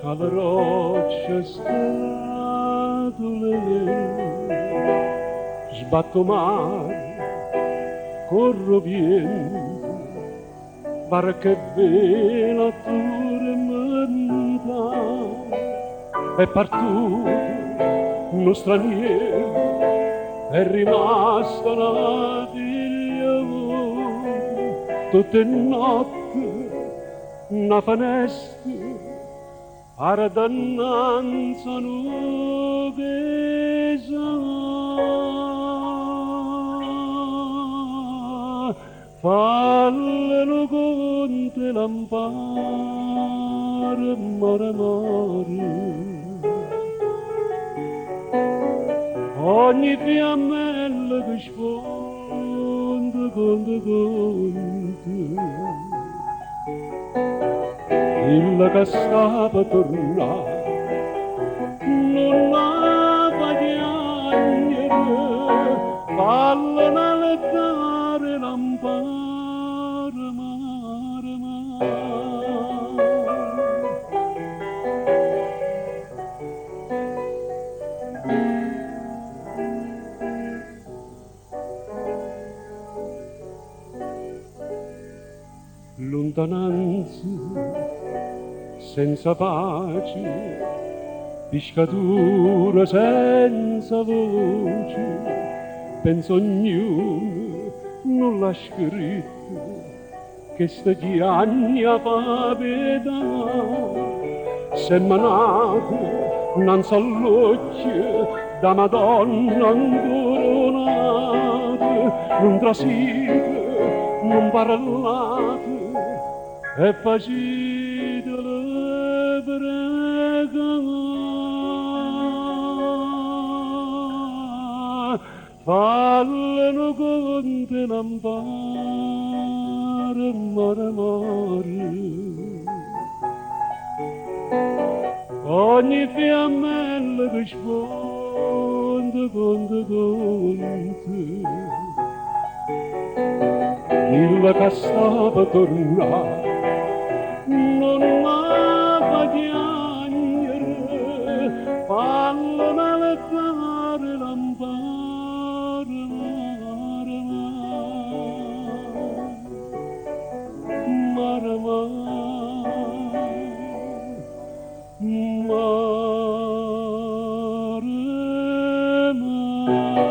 alle rocce statue, sbatto mare, corro vento, barca e vela tormenta, è partito uno straniero, è rimasta una figlia, tutte notte una finestra, ardannanza nuovesa, fallano con te lampare, mare mare. Ogni fiammella che sfonda, conta, il che stava tornare, non ha piangere, fallano allegare lampare, mare, mare. Lontananza senza pace, piscatura senza voce, penso ognuno non l'ha scritto, che sta chiagna fa pietà, se manate innanzi all'occhio da Madonna incoronata, non trasite, non parlate, e facite le pregare, fallano con te lampare, mare, mare. Ogni fiammella che sfonda, conta, il che stava tornare, non m'ha piangere, fallano allegare lampare, mare, mare, mare, mare, mare.